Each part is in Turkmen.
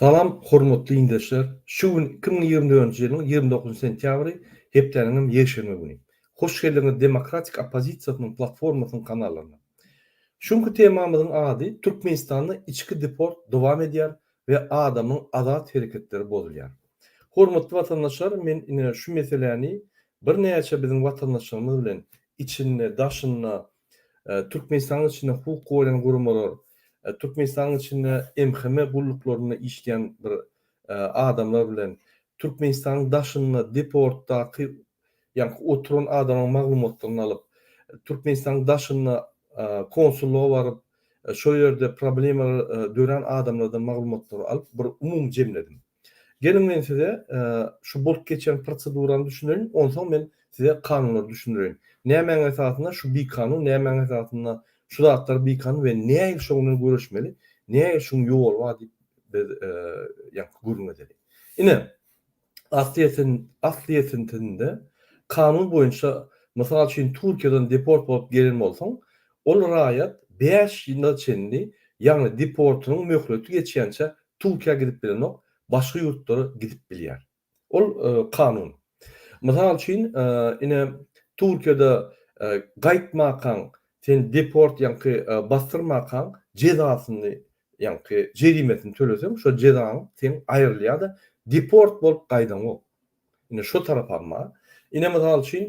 Salam, hormatly dinleyijiler. Şu gün 2024-nji ýylyň 29 sentýabry hepdeniň ýeşirme güni. Hoş geldiňiz Demokratik Opozisiýanyň platformasynyň kanallarına. Şuňky temamyzyň ady Türkmenistanda içki deport dowam edýär we adamyň azat hereketleri bozulýar. Hormatly watandaşlar, men ine şu meseleni bir näçe biziň watandaşlarymyz bilen içinde daşyna Türkmenistanyň içinde hukuk goýan gurumlar, Türkmenistanyň içinde MHM gulluklarynda işleyen bir adamlar bilen Türkmenistanyň daşyna deportdaky ýani oturan adamyň maglumatlaryny alyp Türkmenistanyň daşyna konsulluğa baryp şo ýerde problemler dören adamlardan maglumatlary alyp bir umum jemledim. Gelin men size şu bolup geçen prosedurany düşünelim, ondan men size kanunları düşündireyim. Näme esasında şu bir kanun, näme esasında şu zatlar bir kanun we näme şoňuny görüşmeli, näme şoň ýol bar diýip biz ýa gurulmadyk. Ine asliýetinde kanun boýunça mysal üçin Türkiýeden deport bolup gelen bolsaň, ol raýat 5 ýyl içinde ýani deportunyň möhleti geçýänçe Türkiýe gidip bilenok, başga ýurtlara gidip bilýär. Ol kanun. Mysal üçin ine Türkiýede gaýtmakan, sen deport ýa-ni bastyrmakan jezasyny ýa-ni jerimetini töleseň, şo jezaň sen aýrylýar, deport bolup gaýdan ok. Ine şo tarap amma. Ine mysal üçin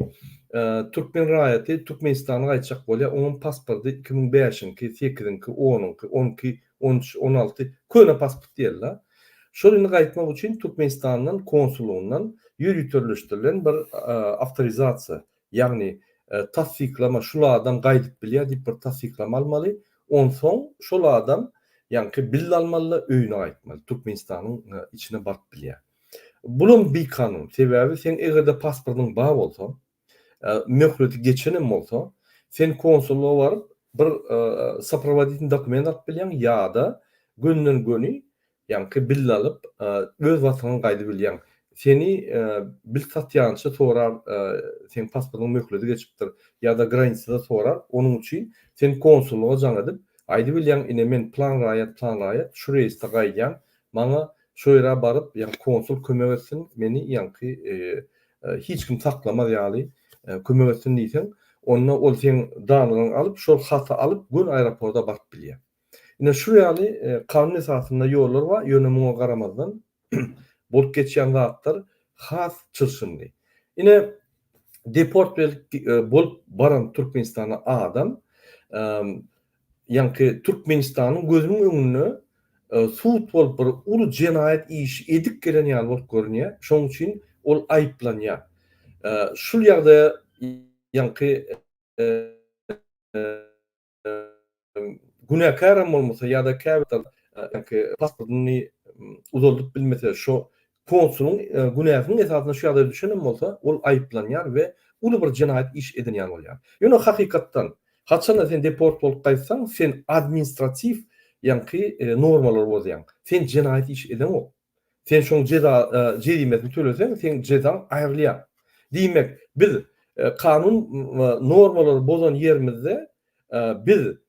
Türkmen raýaty Türkmenistana gaýtjak bolýar, onuň pasporty 2005-nki, 8-nki, 10-nki, 12, 13, 16 köne pasport diýerler. Şonuny gaýtmak üçin Türkmenistanyň konsulluğundan ýürütürleşdirilen bir awtorizasiýa, ýagni tasdiklama şulardan gaýdyp bilýär diýip bir tasdiklama almaly. Onsoň şol adam ýani bill almaly, öýüne gaýtmaly. Türkmenistanyň içine baryp bilýär. Bunun bir kanun. Sebäbi sen egerde pasportyň bar bolsa, möhleti geçenem bolsa, sen konsulluğa baryp bir saprovoditin dokument alyp bilýän ýa-da gönden göni ýani bill alyp öz watanyny gaýdyp bilýän. Seni bil satýança sorar, sen pasportyň möhleti geçipdir ýa-da graniçada sorar. Onuň üçin sen konsulluğa jaň edip aýdyp bilýän, ine men plan raýat şu reýste gaýýan, maňa şo ýere baryp ýa konsul kömek etsin, meni ýani hiç kim saklamaz ýaly kömek etsin diýsen, onda ol sen danyny alyp şol haty alyp gün aeroporta baryp bilýär. Ine şu ýaly kanun esasında ýollar bar, ýönemeňe garamazdan bolup geçýän zatlar has çylşyndy. Ine deport bolup baran Türkmenistana adam ýani Türkmenistanyň gözüniň öňünde suut bolup bir uly jenaýat işi edip gelen ýaly bolup görünýär. Şoň üçin ol aýplanýar. Şul ýagda ýani günäkär bolmasa ýa-da käbir ýani pasportyny uzaldyp bilmese şo konsuluň günäkini esasında şu ýagdaýda düşünen bolsa, ol aýplanýar we uly bir jenaýat iş edenýär bolýar. Ýöne hakykatdan haçan sen deport bolup gaýtsaň, sen administrativ ýani normalar bozýan. Sen jenaýat iş eden ok. Sen şoň jerimetini töleseň, sen jezaň aýrylýar. Diýmek, biz kanun normalary bozan ýerimizde biz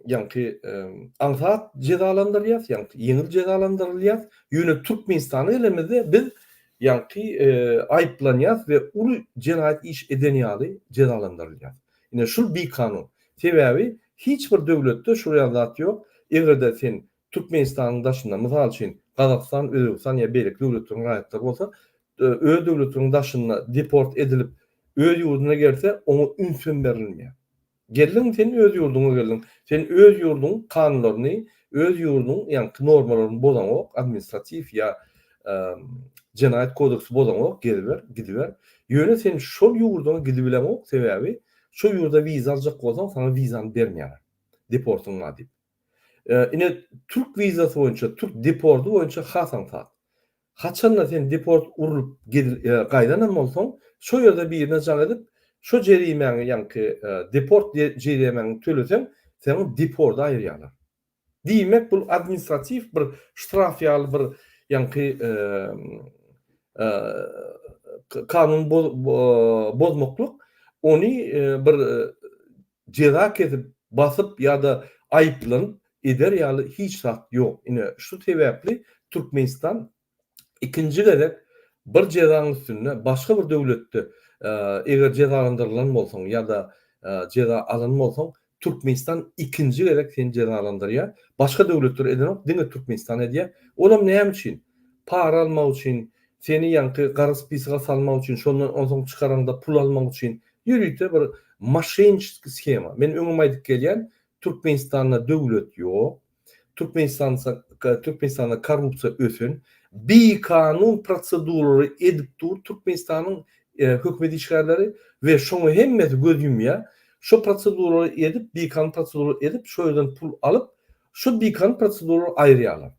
ýani azat jezalandyrýar, ýani ýeňil jezalandyrylýar. Ýöne Türkmenistany elimizde biz ýani aýplanýar we uly jenaýat iş eden ýaly jezalandyrylýar. Ine şul bir kanun. Sebäbi hiç bir döwletde şu ýazat ýok. Egerde sen Türkmenistanyň daşynda, mysal üçin Gazakystan, Özbekistan ýa beýleki döwletleriň raýatlary bolsa, öz döwletiniň daşyna deport edilip öz ýurduna gelse, oňa ünsün berilmeýär. Geldiň sen öz ýurduňa geldiň. Sen öz ýurduň kanunlaryny, öz ýurduň ýani normalaryny bozan ok, administrativ ýa jenaýat kodeksi bozan ok, gidiber. Ýöne sen şol ýurduna gidip bilen ok, sebäbi şo ýurda wiza aljak bolsaň, sana wizany bermeýär. Deportuňa diýip. Ine Türk vizası boyunça, Türk deportu boyunça hasan tat. Haçanda sen deport urulup gaýdanan bolsaň, şo ýerde bir ýerine jaň edip, şo jerimeňi ýani deport jerimeňi töleseň, seni deport aýrýarlar. Diýmek, bu administrativ bir ştraf ýaly bir ýani kanun bozmokluk, ony bir jeza kesip basyp ýa-da aýplanyp eder ýaly hiç zat ýok. Ine şu sebäpli Türkmenistan ikinci gerek bir cezanın üstünde başka bir döwletde eger cezalandyrılan bolsaň ýa-da ceza alan bolsaň Türkmenistan ikinci gerek seni cezalandyrýar. Başka döwletler edenok diňe Türkmenistan edýär. Olam näme üçin? Para almak üçin, seni ýanky gara spisiga salmak üçin, şondan onsoň çykaranda pul almak üçin ýürüýte bir maşençisk skema. Men öňüme aýdyp gelýän Türkmenistanda döwlet ýok. Türkmenistanda korrupsiya ösün. Bir kanun prosedurları edip dur Türkmenistan'ın hükümet işgalleri ve şonu hemmeti gözümya şu prosedurları edip bir kanun prosedurları edip şöyle pul alıp şu bir kanun prosedurları ayrıyalar.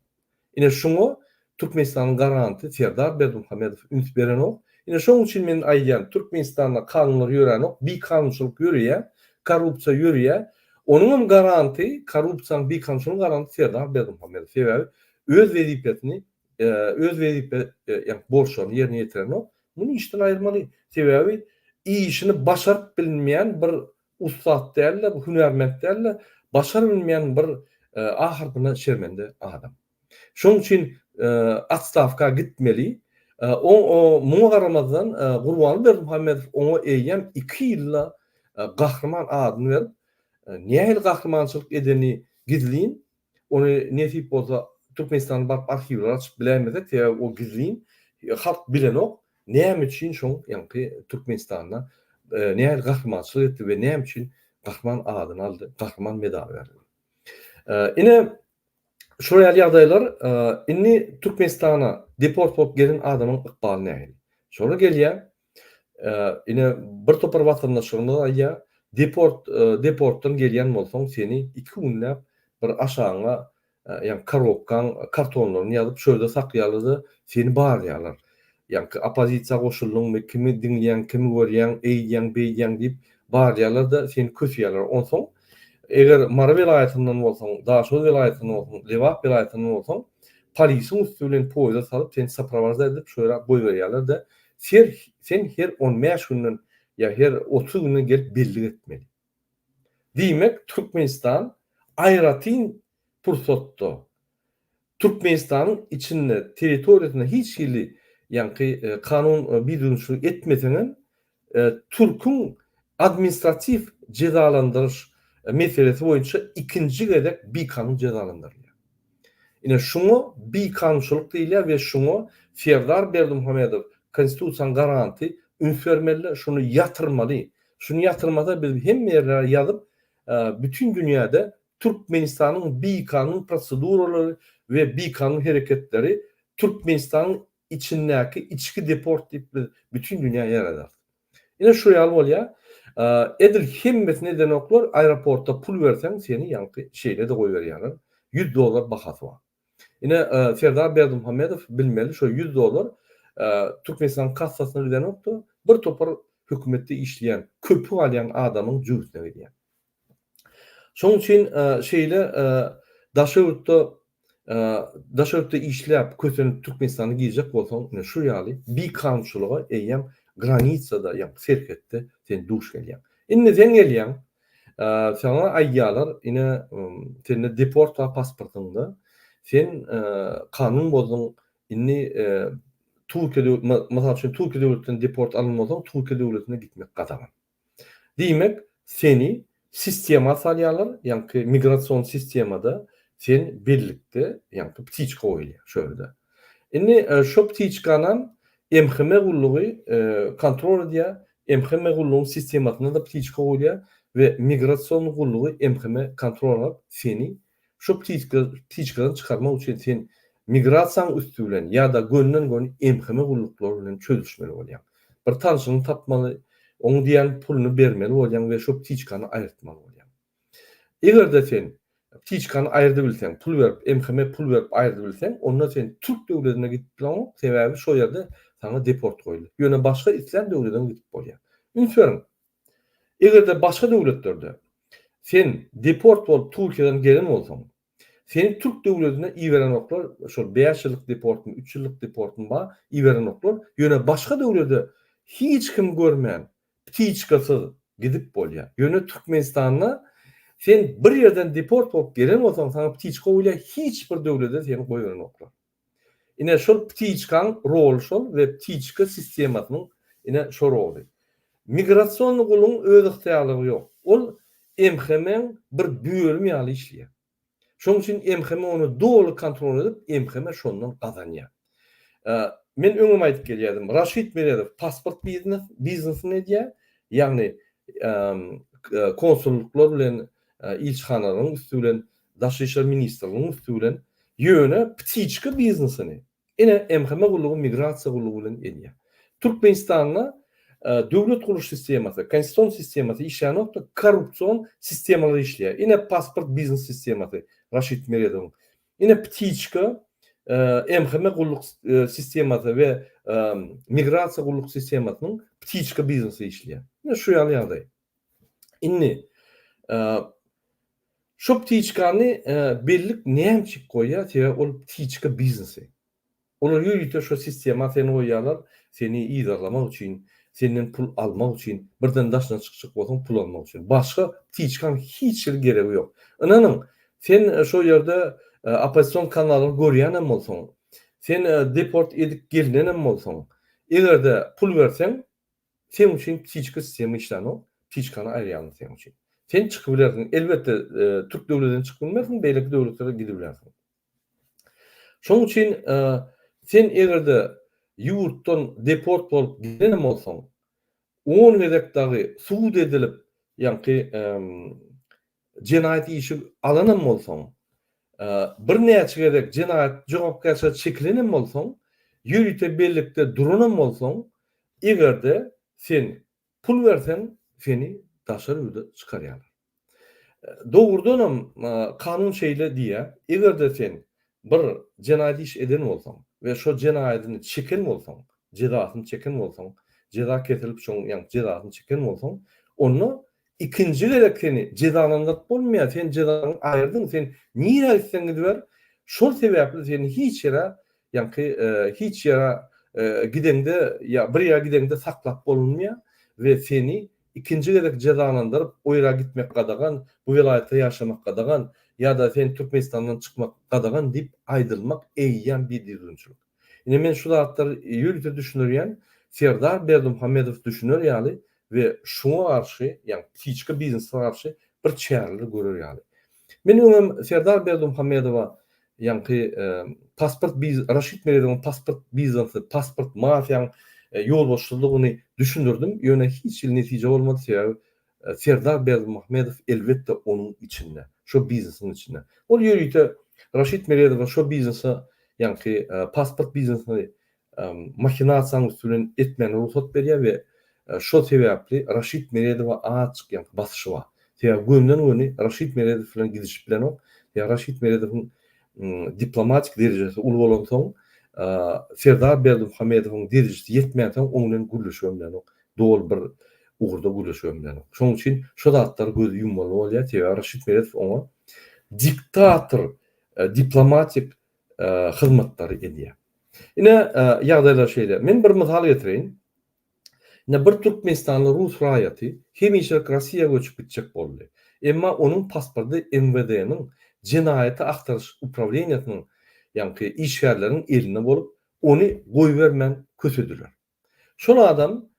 Yine şunu Türkmenistan'ın garanti Serdar Berdimuhamedov üns beren o. Yine şunun için men aýdýan Türkmenistan'da kanunlar ýören o, bir kanunçylyk ýörýär, korrupsiya ýörýär. Onun garanti korrupsiýanyň bir kanunçylyk garanti Serdar Berdimuhamedov. Sebäbi öz wezipetini öz wezipe ýa borçlaryny ýerine ýetiren o. Muny işden aýyrmaly. Sebäbi işini başaryp bilmeýän bir ustad däl, bir hünärmend däl, başaryp bilmeýän bir ahyrdyna şermende adam. Şoň üçin atstavka gitmeli. O muňa garamazdan Gurbany Berdimuhamedov oňa eýýän 2 ýylla gahrman adyny berip, nähili gahrmançylyk edeni gizliň, ony nesip bolsa Türkmenistan baryp arhivler açyp bilemezek, o gizliň halk bilenok, näme üçin şoň ýanky Türkmenistanda nähili gahrmançylyk etdi we näme üçin gahrman adyny aldy, gahrman medal berdi. Ine şoýa ýagdaýlar inni Türkmenistana deport bolup gelen adamyň ykbaly nähili. Şonu gelýär, ine bir topar watandaşlaryna aýdýar, deportdan gelýän bolsaň seni 2 günläp bir aşaňa ýa karobkan kartonlaryny ýazyp şöyle saklaýarlar, seni barýarlar. Ýa opozisiýa goşuldyň, kimi dinleýän, kimi görýän, eýdýän, beýdýän diýip barýarlar da seni kösýärler. Onsoň eger Mara vilayetininden bolsaň, Daşol vilayetininden bolsaň, Lewap vilayetininden bolsaň, polisiň üstü bilen poýza salyp seni saprawazda edip şöyle boý berýärler da sen her 15 günden ýa her 30 günden gelip belli etmeli. Diýmek Türkmenistan aýratyn pursatda Türkmenistanyň içinde territoriýasynda hiç ýyly ýanky kanun bildirişi etmeseňen Türk'ün administratif cezalandyryş meselesi boýunça ikinci gerek bir kanun cezalandyrylýar. Ine şunu bir kanunçylyk diýilýär we şunu Serdar Berdimuhamedov konstitusiýanyň garanti ünsvermeli, şunu yatırmaly. Şunu yatırmada biz hem yerlere ýazyp bütün dünyada Türkmenistan'ın bir kanun prosedurları ve bir kanun hareketleri Türkmenistan'ın içindeki içki deport diýip bütün dünya ýaradar. Ine şu ýaly bolýar. Edil hemmet neden oklar aeroportta pul versen seni yankı şeyle de koy berýärler. $100 bahasy var. Ine Serdar Berdimuhamedov bilmeli şu $100 Türkmenistan kassasyna giden okda bir topar hökümetde işleyen, köpü alýan adamyň jübüsine berýär. Şoň üçin şeyle daşöwrükde işläp kösenip Türkmenistany giyjek bolsaň şu ýaly bir kanunçylyga eýem granitsada ýa serhetde sen duş gelýän. Indi sen gelýän sana aýýarlar ine seni deport pasportynda sen kanun bozdun inni Türkiýede mesela Türkiýe döwletinden deport alınmadan Türkiýe döwletine gitmek gadagan. Diýmek seni sistema salýarlar, ýa-ni migrasiýon sistemada sen birlikde ýa-ni ptiçka oýlýar şöyle. Indi şu ptiçkanyň MHM gullugy kontrol edýär, MHM gullugyň sistemasyna da ptiçka oýlýar we migrasiýon gullugy MHM kontrol edip seni şu ptiçkadan çykarmak üçin sen migrasiýaň üstü bilen ýa-da gönden MHM gulluklary bilen çözüşmeli bolýar. Bir tanşyny tapmaly, oňa diýen pulunu bermeli bolýan we şu ptiçkany aýyrtmaly bolýan. Egerde sen ptiçkany aýyrdy bilseň, pul berip, MHM pul berip aýyrdy bilseň, onda sen Türk döwletine gitip bilen sebäbi şo ýerde sana deport goýulýar. Ýöne başga islam döwletine gitip bolýar. Ünsörün. Egerde başga döwletlerde sen deport bolup Türkiýeden gelen bolsaň, seni Türk döwletine iýeren oklar, şol 5 ýyllyk deportun, 3 ýyllyk deportun ba iýeren oklar, ýöne başga döwlete hiç kim görmeýän ptiçkasy gidip bolýar. Ýöne Türkmenistanyna Sen bir yerden deport bolup gelen bolsaň sana ptiçka öýle hiç bir döwlede seni goýan oklar. Ine şol ptiçkaň rol şol we ptiçka sistematynyň ine şo roli. Migrasiýonly guluň öz yktyýarlygy ýok. Ol MHM'ň bir bölümi ýaly işleýär. Şoň üçin MHM onu dogry kontrol edip, MHM şondan gazanýar. Men öňüm aýdyp gelýärdim. Raşid Meredov pasport biznesini edýär. Ýagny konsulluklar bilen ilçhanalaryň üstü bilen Daşy işler ministrliginiň üstü bilen ýöne ptiçka biznesini. Ine MHM gulugy migrasiýa gulugy bilen edýär. Türkmenistanda döwlet guruş sistemasy, konstitusiýon sistemasy işlänokda korrupsiýon sistemalary işleýär. Ine pasport biznes sistemasy Raşid Meredov. Ine ptiçka MHM gulluk sistemasy we migrasiýa gulluk sistemasynyň ptiçka biznesi işleýär. Ine şu ýaly ýagdaý. Inni şu ptiçkany bellik näçik goýýar, teýe ol ptiçka biznesi. Olar ýöýte şu sistema seni goýýarlar, seni iýdarlamak üçin, senden pul almak üçin, birden daşdan çykyp bolsaň pul almak üçin. Başga ptiçkan hiç geregi ýok. Inanyň, sen şu ýerde opposision kanalyny görýänem bolsaň, sen deport edip gelenem bolsaň, egerde pul berseň, sen üçin ptiçka sistema işlänok, ptiçkany aýrýan sen üçin. Sen çykyp bilersiň. Elbetde Türk döwletinden çykyp bilmersiň, beýleki döwletlere gidip bilersiň. Şoň üçin sen egerde ýurtdan deport bolup gelenem bolsaň, 10 gedekdagy suud edilip, ýa-ni jenaýat işi alanan bolsaň, bir näçe gedek jenaýat jogapkärçilik çekilenem bolsaň, ýürüýte bellikde duranan bolsaň, egerde sen pul berseň, seni daşar ýurda çykarýarlar. Dogrudanam kanun şeýle diýär, egerde sen bir jenaýat iş eden bolsaň we şo jenaýatyny çeken bolsaň, jezasyny çeken bolsaň, jeza kesilip şoň ýa jezasyny çeken bolsaň, onu ikinji gerek seni jezalandyryp bolmaýar, sen jezany aýyrdyň, sen nire etseň gidiber, şol sebäpli seni hiç ýere, ýa-ni hiç ýere gidende ýa bir ýere gidende saklap bolunmaýar we seni ikinji gerek jezalandyryp o ýere gitmek gadagan, bu vilayatda ýaşamak gadagan ýa-da sen Türkmenistandan çykmak gadagan dip aýdylmak eýýän bir düzgünçilik. Ine men şu zatlary ýürüte düşünürýän, Serdar Berdimuhammedow düşünür ýaly we şoňa garşy, ýa ptiçka biznesine garşy bir çägirlik görür ýaly. Men öňüm Serdar Berdimuhammedowa ýa-ni pasport Raşid Meredowyň pasport biznesi, pasport mafiýaň ýolbaşçylygyny düşündirdim. Ýöne hiç netije bolmady sebäbi Serdar Berdimuhammedow elbetde onuň içinde, şo biznesiň içinde. Ol ýürüýte Raşid Meredow şo biznesi, ýa-ni pasport biznesini mahinasiýanyň üstünden etmeni ruhsat berýär we şo sebäpli Raşid Meredowa açyk ýa basyşy bar. Sebäbi gömden göni Raşid Meredow bilen gidişip bilen ok, ýa Raşid Meredowyň diplomatik derejesi ul bolan soň Serdar Berdimuhammedowyň derejesi ýetmän soň onuň bilen gürleşýän bilen ok, dol bir ugurda gürleşýän bilen ok. Şoň üçin şo zatlar gözi ýummaly bolýar, sebäbi Raşid Meredow oňa diktator diplomatik hyzmatlary edýär. Ine ýagdaýlar şeýle. Men bir mysal getireýin. Ine bir Türkmenistanly Rus raýaty hemişe Rossiýaga göçüp gitjek boldy. Emma onuň pasporty MVD-niň jenaýaty aktaryş upravleniýasynyň ýa-ni işgärleriň eline bolup, ony goýbermän kösediler. Şol adam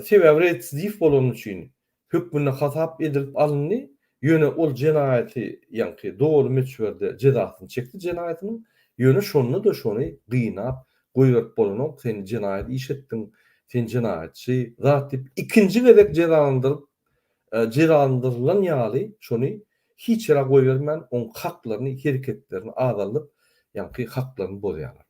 sebäbi retsidiw bolan üçin hökmüne hasap edilip alındy. Ýöne ol jenaýaty ýa-ni dogry meçherde jezasyny çekdi jenaýatynyň. Ýöne şonu da şonu gynap goýup bolanok, sen jenaýat iş etdiň, sen jenaýatçy zat dip ikinji gerek jezalandyrylan ýaly şonu hiç ýere goýbermän, oň haklaryny, hereketlerini azalyp, ýa-ni haklaryny bozýarlar.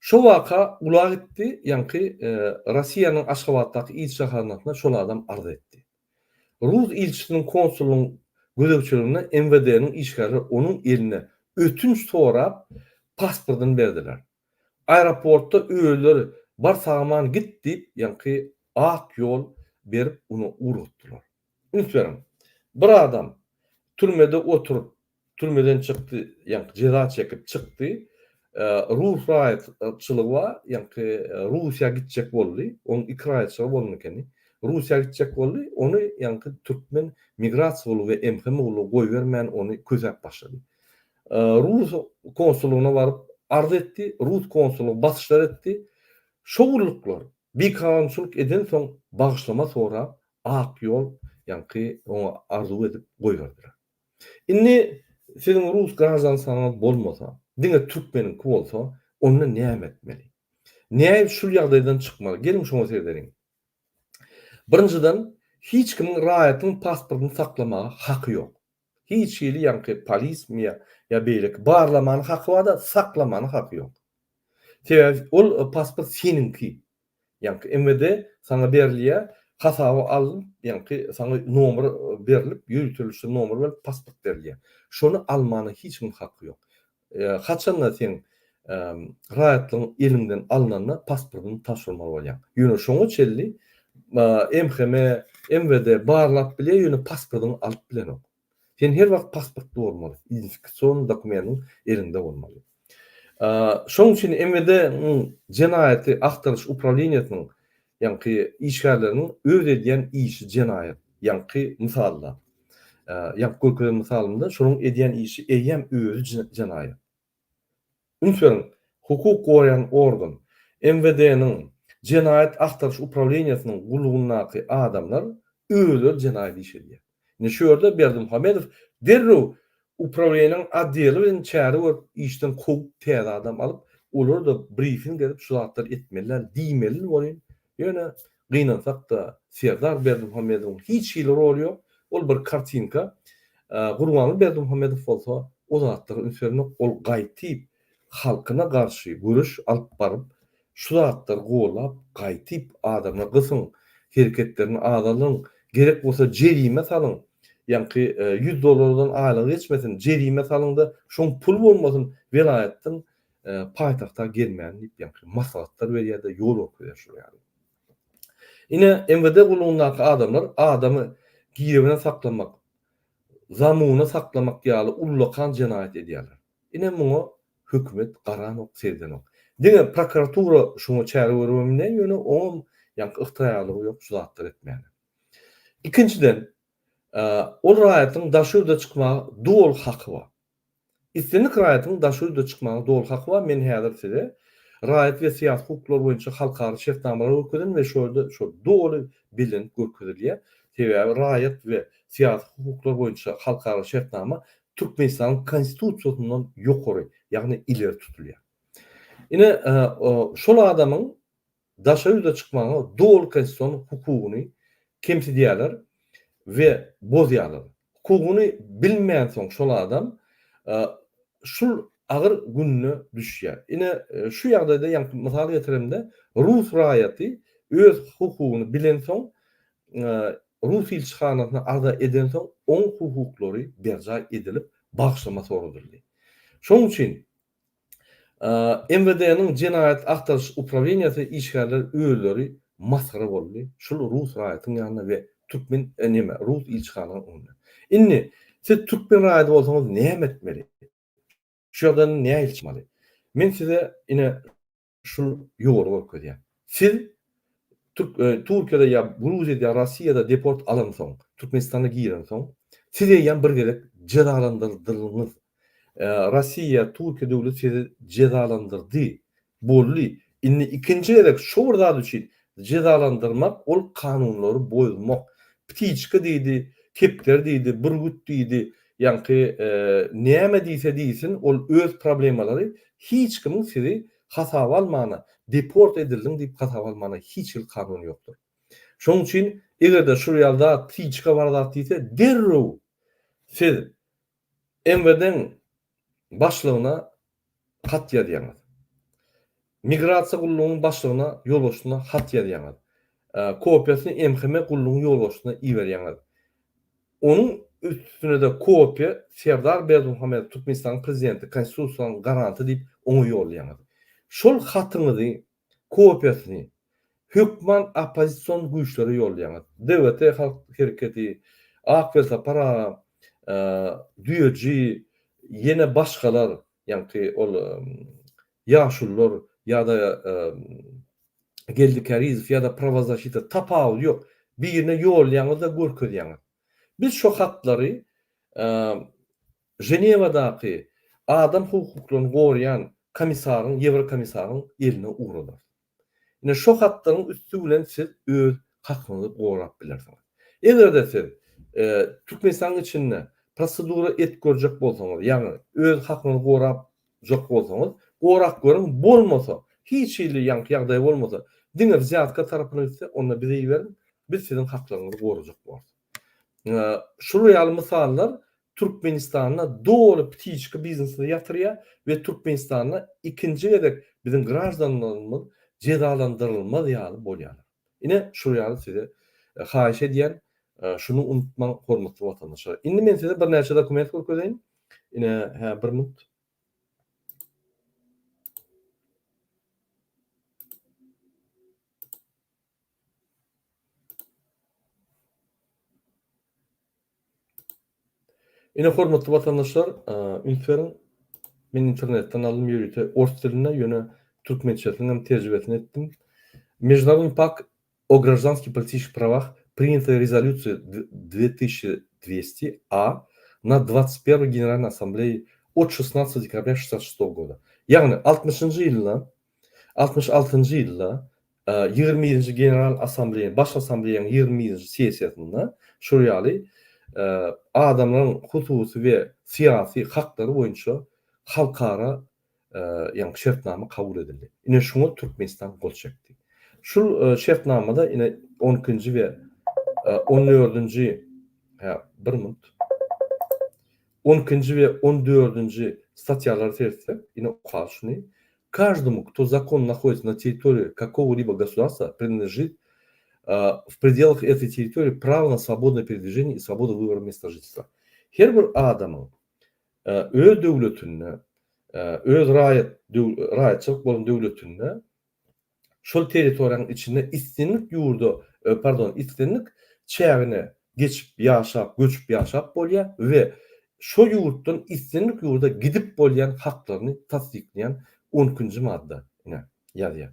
Şo waka ulak etdi, ýa-ni Rossiýanyň Aşgabatdaky ilçe şol adam arz etdi. Rus ilçisinin konsulun gözegçiligine MVD-niň işgärleri onuň eline ötünç sorap pasportyny berdiler. Aeroportda öýler bar saman git diýip, ýa-ni ak ýol berip onu urutdular. Ünsüň bir adam türmede oturup, türmeden çykdy, ýa-ni jeza çekip çykdy. Rus raýatçylygy, ýa-ni Russiýa gitjek boldy. Onuň iki raýatçyly boldy ekeni. Russiýa gitjek boldy, onu ýanky türkmen migrasiýa ulu we MHM ulu goýbermän onu közäp başlady. Rus konsullugyna baryp arz etdi, Rus konsullugy basyşlar etdi. Şowurluklar bir kanunçylyk eden soň bagyşlama sonra ak ýol ýanky oňa arzuw edip goýberdiler. Indi siziň Rus garajansyňyz bolmasa, diňe türkmeniňki bolsa, onda näme etmeli? Näme şul ýagdaýdan çykmaly? Gelin şoňa serederiň. Birinciden hiç kimin raýatyň pasportyny saklamaga haky ýok. Hiç ýeri ýanky polis mi ýa beýleki barlamany haky bar da saklamany haky ýok. Sebäbi ol pasport seninki. Ýanky MWD sana berilýär, hasaby alyp, ýanky sana nomer berilip, ýürütülüşde nomer berip pasport berilýär. Şonu almany hiç kimin haky ýok. Haçanda sen raýatlyň elinden alnanda pasportyny taşyrmaly bolýar. Ýöne şoňa çelli MHM, MWD barlap bile ýöne pasportyny alyp bilenok. Sen her wagt pasportly bolmaly, identifikasion dokumentyň elinde bolmaly. Şoň üçin MWD jenaýaty aktaryş upravleniýasynyň ýanky işgärleriniň öz edýän işi jenaýat. Ýanky misalda, ýanky görkezlen misalynda şonuň edýän işi eýem özü jenaýat. Ünsüň hukuk goýan organ MWD-niň jenaýat aktaryş upravleniýasynyň gullugynaky adamlar özleri jenaýat iş edýär. Ne şu ýerde Berdimuhamedow derrew upravleniýanyň addyly bilen çäri bolup işden kow täze adam alyp, olar da briefing edip şu zatlar etmeliler, diýmeli bolýan. Ýöne gynansak da Serdar Berdimuhamedow hiç ýyly rol ýok. Ol bir kartinka, Gurbanly Berdimuhamedow bolsa, o zatlary ünsürne ol gaýtyp halkyna garşy görüş alyp baryp, şu zatlary gollap, gaýtyp adamla gysyň hereketlerini adalyň, gerek bolsa jerime salyň. Ýanky $100 aýlyk geçmesin, jerime salyňda şoň pul bolmasyn, vilayatdan paýtagta gelmän diýip ýanky maslahatlar berýär-de ýol okuyýar. Ine MWD gullugynaky adamlar adamy girebine saklamak, zamuny saklamak ýaly ullakan jenaýat edýärler. Ine muňa hökümet garanok, serdenok. Diňe prokuratura şoňa çäre bermemine ýöne oň ýanky yktyraýarlygy ýok şu zatlar etmeli. Ikinciden, ol raýatyň daşurda çykmagy dol haky bar. İstenik raýatyň daşurda çykmagy dol haky bar. Men häzir size raýat we siýasat hukuklar boýunça halkara şertnamalar görkezdim we şol dol bilen görkezilýär. Sebäbi raýat we siýasat hukuklar boýunça halkara şertnama Türkmenistanyň konstitusiýasyndan ýokary, ýagny ileri tutulýar. Ine şol adamyň daşurda çykmagy dol konstitusiýon hukugyny kemsidýärler we bozýarlar. Hukugyny bilmeýän soň şol adam şul agyr gününe düşýär. Ine şu ýagdaýda ýanky mysal getiremde Rus raýaty öz hukugyny bilen soň Rus ilçihanasyna arda eden soň oň hukuklary berja edilip bagşlama soruldy. Şoň üçin MWD-niň jenaýat aktaryş upravleniýasy işgärler öýleri masgara boldy. Şol Rus raýatynyň ýanyna we türkmen Rus ilçihanasynyň önüne. Indi siz türkmen raýaty bolsaňyz näme etmeli? Şu ýagdaýda näme ilişmeli? Men size ine şul ýoly görkezýär. Siz Türkiýede ýa Gruziýada ýa Rossiýada deport alynsaň, Türkmenistana giren soň, siz ýan bir gerek cezalandyryldyrlyňyz. Rossiýa, Türkiýe döwleti sizi cezalandyrdy. Bolly. Indi ikinji gerek şu bir zat üçin cezalandyrmak ol kanunlary boýmak. Ptiçka diýdi, kepler diýdi, burgut diýdi. Ýanky näme diýse diýsin, ol öz problemalary hiç kimin sizi hasaba almana, deport edildin diýip hasaba almana hiç ýyl kanun ýokdur. Şoň üçin egerde şu ýalda ptiçka bar zat diýse, derrew siz MWD-niň başlygyna hat ýazýaňyz. Migrasiýa gullugynyň başlygyna, ýolbaşçysyna hat ýazýaňyz. Kopiýasyny MHM gullugynyň ýolbaşçysyna iýerýäňiz. Onuň üstüne de kopya Serdar Berdimuhamedow Türkmenistanyň prezidenti konstitusiýasynyň garanty diýip oňa ýollaýaňyz. Şol hatyňyzy, kopyasyny hökman opozisiýon güýçleri ýollaýaňyz. DWT Halk Hereketi, Akbelsa Para, DÜEJ, ýene başgalar, ýanky ol ýaşullar ýa-da Geldi Karizow ýa-da Pravazashita tapaw ýok. birine ýolýaňyz da görkezýäňiz. Biz şu haklary Ženewadaky adam hukuklaryny gorayan komisaryň, Ýewrokomissaryň eline ugrulur. Ine şo hatlaryň üstü bilen siz öz hakyňyzy gorap bilersiňiz. Egerde siz Türkmenistan içinde prosedura görjek bolsaňyz, ýagny öz hakyňyzy gorap jok bolsaňyz, gorak görüň, bolmasa, hiç ýyly ýagdaý bolmasa, diňe ziyatka tarapyna gitse, onda bize ýeberin, biz sizin haklaryňyzy gorajak bolary. Şu real misallar Türkmenistan'a doğru ptiçki biznesini yatırıya ve Türkmenistan'a ikinci edek bizim grajdanlarımız cezalandırılmaz ýaly bolýar. Ine şu ýaly size haýyş edýän, şunu unutmaň hormatly watandaşlar. Indi men size bir näçe dokument görkezeýin. Ine bir minut. Ine hormatly watandaşlar, ünsüň men internetten aldım ýörüte ors diline ýöne türkmençesini hem terjibesini etdim. Международный пакт о гражданских и политических правах, принятая резолюция 2200-А на 21-й Генеральной Ассамблее от 16 декабря 1966 года. Ягни 66-njy ýylda 20-nji General Assambleýa, Baş Assambleýanyň 20-nji sessiýasynda şu ýaly adamlaryň hususy we syýasy haklary boýunça halkara ýa-ni şertnama kabul edildi. Ine şuňa Türkmenistan gol çekdi. Şu şertnamada ine 12-nji we 14-nji bir minut. 12-nji we 14-nji статьялар tersi ine okal şunu. Каждому, кто законно находится на территории какого-либо государства, принадлежит в пределах этой территории право на свободное передвижение и свободу выбора места жительства. Her bir adamın öz döwletinde, öz raýatçylyk bolan döwletinde şol territoriýanyň içinde istinlik ýurda, istinlik çägine geçip ýaşap, göçüp ýaşap bolýar we şo ýurtdan istinlik ýurda gidip bolýan haklaryny tasdikleýän 12-nji madda ine ýazýar.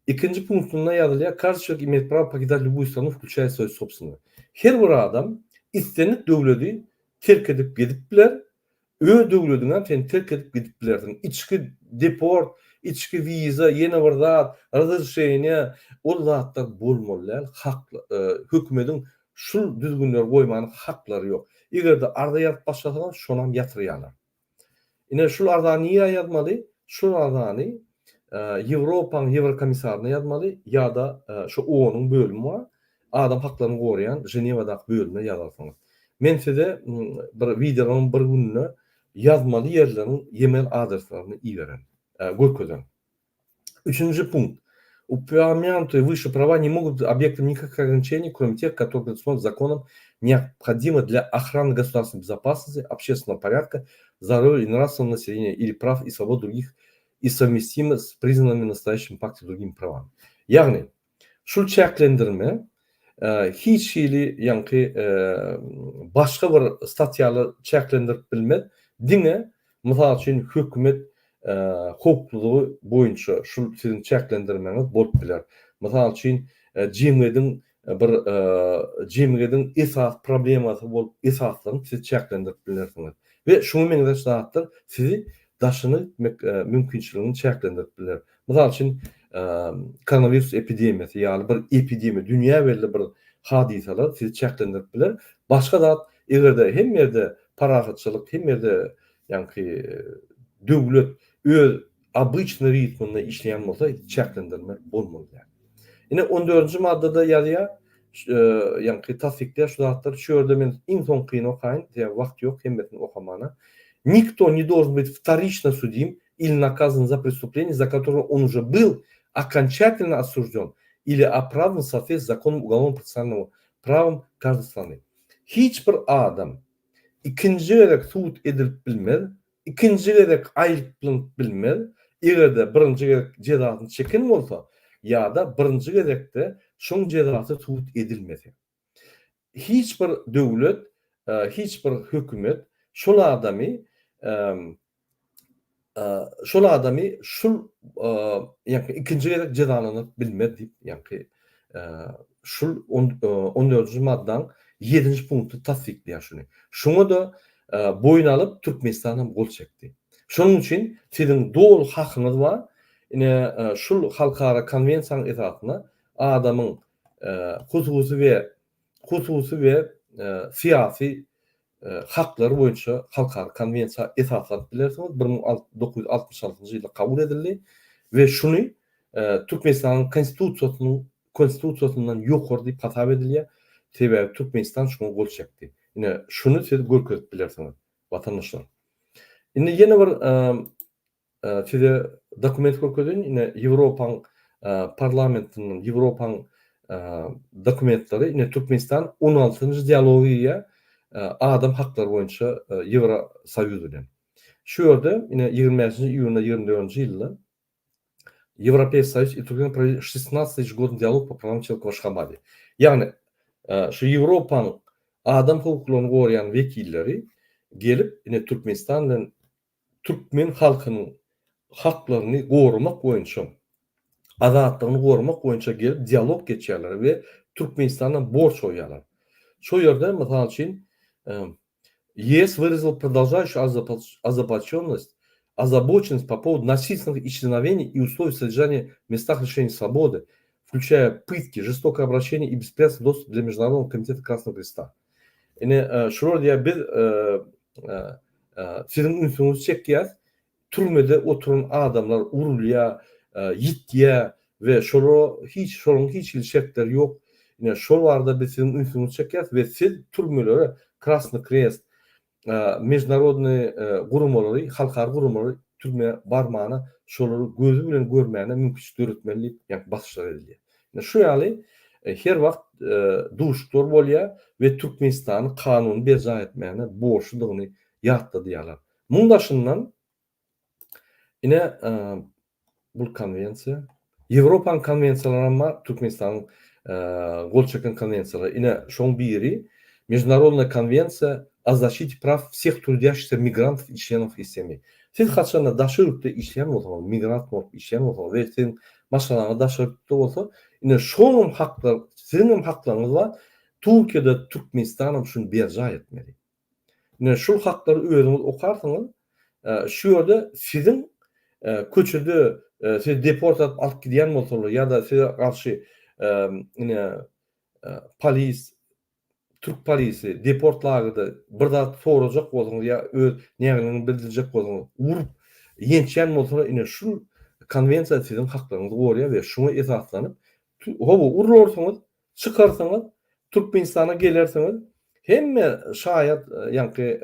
Ikinci punktunda ýazylýar, каждый человек имеет право покидать любую страну, включая свою собственную. Her bir adam istinlik döwleti terk edip gidip biler, öz döwletinden sen terk edip gidip bilersiň. İçki deport, içki viza, ýene bir zat, razрешение, ol zatlar bolmaly. Hak hökümetiň şu düzgünler goýmany haklary ýok. Egerde arda ýatyp başlasaňyz şonam ýatyrýarlar. Ine şul arda niýe ýazmaly? Şul ardany Ýewropaň Ýewrokomissaryna ýazmaly ýa-da şu ONUň bölümi var. Adam haklaryny gorayan Ženewadaky bölümine ýazarsyňyz. Men size bir videonun bir gününe ýazmaly ýerleriň e-mail adreslaryny iýeren. Görkezem. Üçüncü punkt. Упомянутые выше права не могут быть объектом никаких ограничений, кроме тех, которые предусмотрены законом, необходимы для охраны государственной безопасности, общественного порядка, здоровья и нравственного населения или прав и свобод других и совместимы с признанными в настоящем пакте другими правами. Ягни, şul çäklendirme hiç ýyly ýa-ni başga bir statýaly çäklendirip bilmez. Diňe, mysal üçin hökümet hukukluğu boyunca şu sizin çäklendirmeňiz bolup biler. Mysal üçin jemgyýetiň esas problemasy bolup esaslaryny siz çäklendirip bilersiňiz. We şuňy meňze şahatdyr, sizi daşyny mümkinçiligini çäklendirip biler. Mysal üçin koronavirus epidemiyasy ýaly bir epidemiýa, dünýä belli bir hadisalar sizi çäklendirip biler. Başga zat egerde hem ýerde parahatçylyk, hem ýerde ýa-ni döwlet öz обычный ritminde işleyen bolsa çäklendirme bolmaly. Ine 14-nji maddada ýazýar, ýa-ni tasdikler şu zatlar şu ýerde men iň soň kyn okaýyn, wagt ýok, hemmetini okamana. Никто не должен быть вторично судим или наказан за преступление, за которое он уже был окончательно осужден или оправдан в соответствии с законом уголовно-процессуальным правом каждой страны. Hiç bir adam ikinci gerek suud edilip bilmez, ikinci gerek aýyplanıp bilmez, egerde birinci gerek cezasyny çeken bolsa ýa-da birinci gerekde şoň jezasy suud edilmez. Hiç bir döwlet, hiç bir hökümet şol adamy şol ýa-ni ikinji gerek jezalanyp bilmez diýip ýa-ni şul 14-nji maddaň 7-nji punkty tasdikleýär şuny. Şoňa da boyun alyp Türkmenistana gol çekdi. Şonuň üçin siziň dol hakyňyz bar. Ine şul halkara konwensiýanyň esasyna adamyň hususy we syýasy haklary boýunça halkara konwensiýa esaslanıp bilersiňiz. 1966-njy ýylda kabul edildi we şuny Türkmenistanyň konstitusiýasyndan ýokary diýip hasap edilýär. Sebäbi Türkmenistan şoňa gol çekdi. Ine şuny siz görkezip bilersiňiz, watandaşlar. Indi ýene bir size dokument görkezýän, ine Ýewropaň parlamentiniň, Ýewropaň dokumentlary, ine Türkmenistan 16-njy dialogiýa adam haklary boýunça Ýewrosoýuz bilen. Şu ýerde ine 20-nji iýunda 24-nji ýylda Европейский Союз и Туркия провели 16 ежегодный диалог по правам человека в Ашхабаде. Yani şu Европаның adam hukuklaryny gorayan vekilleri gelip yine Türkmenistan'dan Türkmen halkynyň haklaryny gorumak boýunça, azatlygyny gorumak boýunça gelip dialog geçýärler we Türkmenistana borç goýarlar. Şu ýerde mysal üçin ЕС выразил продолжающую озабоченность по поводу насильственных исчезновений и условий содержания в местах лишения свободы, включая пытки, жестокое обращение и беспрепятственный доступ для Международного комитета Красного Креста. Şurada diye bir sizin ünsünüz çekýär, türmede oturan adamlar urulýa, yitýä we şonuň hiç şertleri ýok. Şolarda biz sizin ünsünüz çekýär we siz türmelere Krasny Krest, международный gurumlary, halkary gurumlary türme barmağına şolary gözü bilen görmäne mümkinçilik öwretmeli, ýa-ni basışlar edilýär. Şu ýaly her wagt duşuklar bolýar we Türkmenistany kanuny berja etmäne borçludygyny ýatda diýerler. Mundaşyndan ine bu konwensiýa Ýewropaň konwensiýalary bar, Türkmenistanyň gol çeken konwensiýalary. Ine şoň biri Международная конвенция о защите прав всех трудящихся мигрантов и членов их семей. Siz haçanda daşyrykda işleýän bolsaňyz, migrant bolup işleýän bolsaňyz we siz maşgalaňyza daşyrykda bolsa, ine şonuň haklary, siziň haklaryňyz bar. Türkiýede Türkmenistan şunu berja etmeli. Ine şu haklary özüňiz okarsaňyz, şu ýerde siziň köçede siz deport alyp gidýän bolsaňyz ýa-da size garşy polis, Türk polisi deportlaryda bir zat sorajak bolsaňyz ýa öz nägelini bildirijek bolsaňyz, urup ýençän bolsa ine şu konwensiýa siziň haklaryňyzy gorýar we şoňa esaslanyp hobu urulursaňyz, çykarsaňyz, Türkmenistana gelerseňiz, hemme şaýat ýa-ni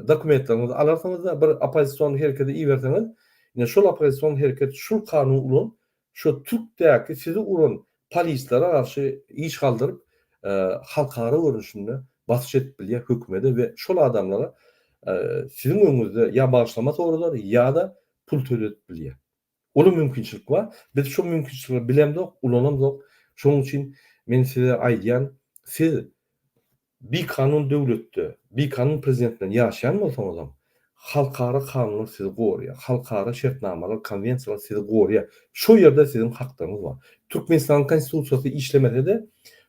dokumentlaryňyzy alarsaňyz da bir opozisiýon herekete iýerseňiz, ine şol opozisiýon hereket şu kanuny ulan, şu Türkdäki sizi uran polislere garşy iş galdyryp halkara görüşünde basış edip bilýär hökümete we şol adamlara siziň öňüňizde ýa bağışlama soralar ýa-da pul töledip bilýär. Ola mümkinçilik bar. Biz şu mümkinçilikleri bilemdik, ulanamdyk. Şoň üçin men size aýdýan, siz bir kanun döwletde, bir kanun prezidentinden ýaşaýan bolsaňyz, halkara kanunlar sizi gorýar, halkara şertnamalar, konwensiýalar sizi gorýar. Şu ýerde siziň haklaryňyz bar. Türkmenistan konstitusiýasy işlemede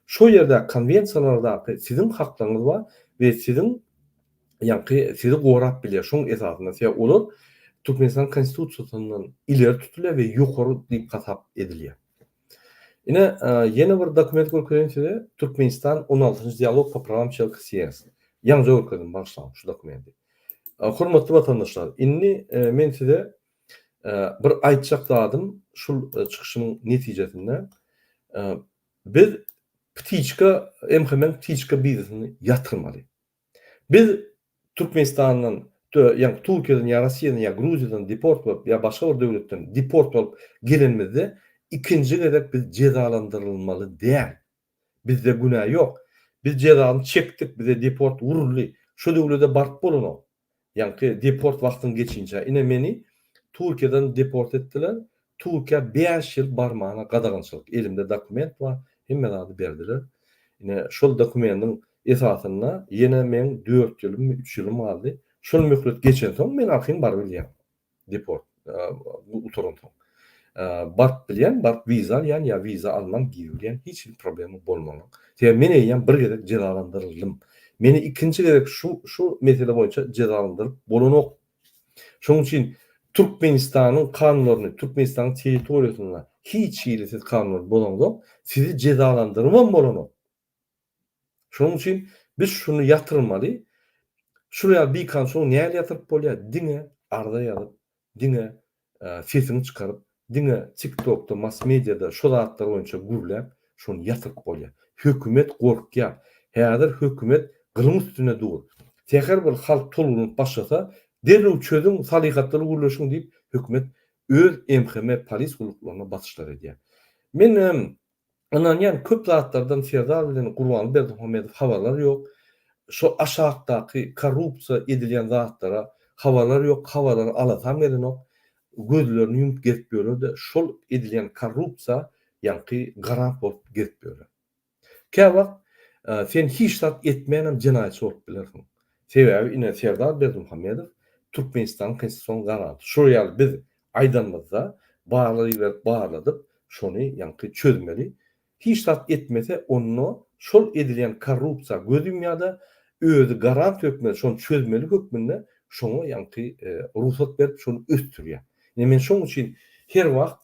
şu ýerde konwensiýalarda siziň haklaryňyz bar we siziň ýa-ni sizi gorap bilýär. Şoň esasynda size olar Türkmenistan konstitusiýasyndan ileri tutulýar we ýokary diýip hasap edilýär. Ine ýene bir dokument görkezýän size Türkmenistan 16-njy dialog po prawam человека с ЕС. Ýalňy görkezdim başlaňyp şu dokumenti. Hormatly watandaşlar, inni men size bir aýtjak dadym şu çykyşynyň netijesinde biz ptiçka biznesini yatırmaly. Biz Türkmenistandan ýa-ni Türkiýeden ýa Rossiýadan ýa Gruziýadan deport bolup ýa başga bir döwletden deport bolup gelenmizde ikinji gezek biz cezalandyrylmaly däl. Bizde günah ýok. Biz cezany çekdik, bize deport uruldy. Şu döwlete barp bolano. Ýa-ni deport wagtyny geçince ine meni Türkiýeden deport etdiler. Türkiýe 5 ýyl barmağına gadagynçylyk. Elimde dokument bar. Hemme zady berdiler. Ine şol dokumentin esasyna ýene men 4 ýylym, 3 ýylym aldy. Şol möhlet geçen soň men arkaň bar bilýär. Deport bu uturun soň. bark bilýän, bark wiza alýan ýa wiza alman giýilýän hiç bir problemi bolmaly. Diýe men eýýän bir gezek cezalandyryldım. Meni ikinji gezek şu mesele boýunça cezalandyryp bolanok. Şonuň üçin Türkmenistanyň kanunlaryny, Türkmenistanyň territoriýasyna hiç ýersiz kanunlar bolanda sizi cezalandyrman bolanok. Şonuň üçin biz şunu ýatyrmaly. Şuraya bir kanson näle ýatyryp bolýar? Diňe arda ýazyp, diňe sesini çykaryp, diňe TikTok'da, mass mediada şu zatlar boýunça gürläp, şonu ýatyryp bolýar. Hökümet gorkýar. Häzir hökümet gylym üstüne dur. Tehir bir halk tolunyp başlasa, derrew çözüm salyhatlary gürleşiň diýip hökümet öz MHM polis guluklaryna basyşlar edýär. Men anan ýani köp zatlardan Serdar bilen Gurban Berdimuhamedow habarlar ýok. Şu aşağıdaky korrupsiya edilýän zatlara habarlar ýok, habarlar alasam gelenok. Gözlerini yumup gelip ýörler, şol edilýän korrupsiya ýanky garant bolup gelip ýörler. Käwagt sen hiç zat etmeýän jinaýatçy bolup bilersiň. Sebäbi ine Serdar Berdimuhamedow Türkmenistan konstitusiýasyny garant. Şu ýaly biz aýdanmazda bağladyp şonu ýanky çözmeli. Hiç zat etmese onu şol edilýän korrupsiya göz dünýada özü garant hökmüne şonu çözmeli hökmünde şonu ýanky ruhsat berip şonu östürýär. Men şoň üçin her wagt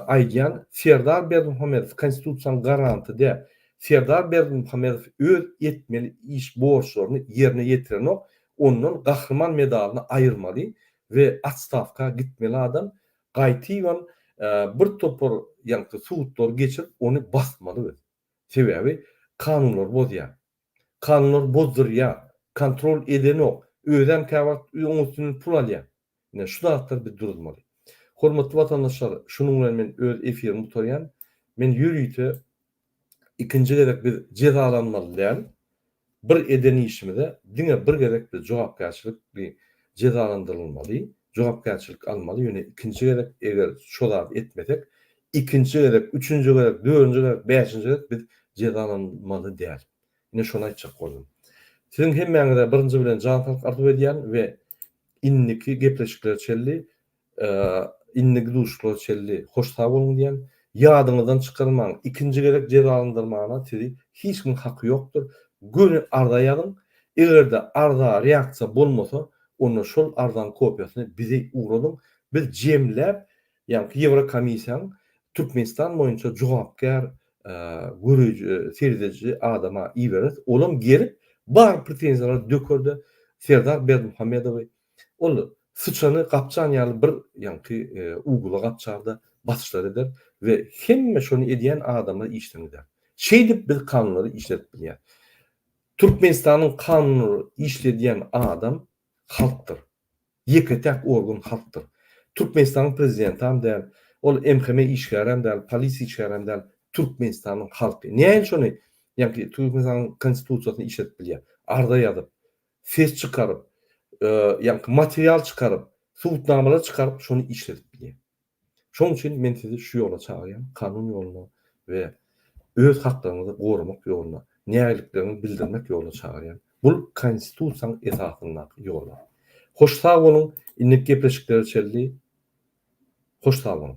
aýdýan Serdar Berdimuhamedow konstitusiýasynyň garanty de Serdar Berdimuhamedow öz etmeli iş borçlaryny ýerine ýetirenok ondan gahrman medalyny aýyrmaly we atstavka gitmeli adam gaýtywan bir topor ýanky suwutlar geçirip onu basmaly. Sebäbi kanunlar bozýar. Kanunlar bozdurýar, kontrol edenok, özem käwagt öňüňizden pul alýar. Ine şu zatlar bir durulmaly. Hormatly watandaşlar, şunuň bilen men öz efirimi tutarýan. Men ýürüýte ikinji gerek bir cezalanmaly däl. Bir edeni işimde diňe bir gerek bir jogapkärçilik bir cezalandyrylmaly, jogapkärçilik almaly. Ýöne ikinji gerek eger şo zat etmesek, ikinji gerek, üçüncü gerek, dördüncü gerek, beşinji gerek biz cezalanmaly däl. Ine şonu aýtjak boldum. Siziň hemmeňize birinji bilen jansylyk arzuw edýän we inniki gepleşikler çelli, inniki duşlar çelli hoş sag bolun diýen ýadyňyzdan çykarmaň. İkinji gerek cezalandyrmana sizi hiç kim haky ýokdur. Göni arda ýazyň. Egerde arda reaksiýa bolmasa, onu şol ardan kopýasyny bize ugradyň. Biz jemläp, ýani Ýewrokomissiýanyň Türkmenistan boýunça jogapkär görüji, serideji adama iberet. Olam gelip bar pretenziýalary dökerde Serdar Berdimuhamedow ol sıçany gapçan ýaly bir ýanky ugula gapçarda basyşlar eder we hemme şonu edýän adamlar işden eder. Şeýdip biz kanunlary işletip bilýär. Türkmenistanyň kanuny işledýän adam halkdyr. Ýeketek organ halkdyr. Türkmenistanyň prezidenti hem däl, ol MHM işgärem däl, polis işgärem däl, Türkmenistanyň halky. Näme şonu ýanky Türkmenistanyň konstitusiýasyny işletip bilýär. Arda ýazyp, ses çykaryp, ýanky material çykaryp, suwutnamalar çykaryp şonu işletip bilýär. Şoň üçin men sizi şu ýola çagyrýan, kanun ýoluna we öz haklaryňyzy gorumak ýoluna, nägeliklerini bildirmek ýoluna çagyrýan. Bu konstitusiýaň esasynaky ýollar. Hoş sag bolun, innik gepleşikleri çeldi. Hoş sag bolun.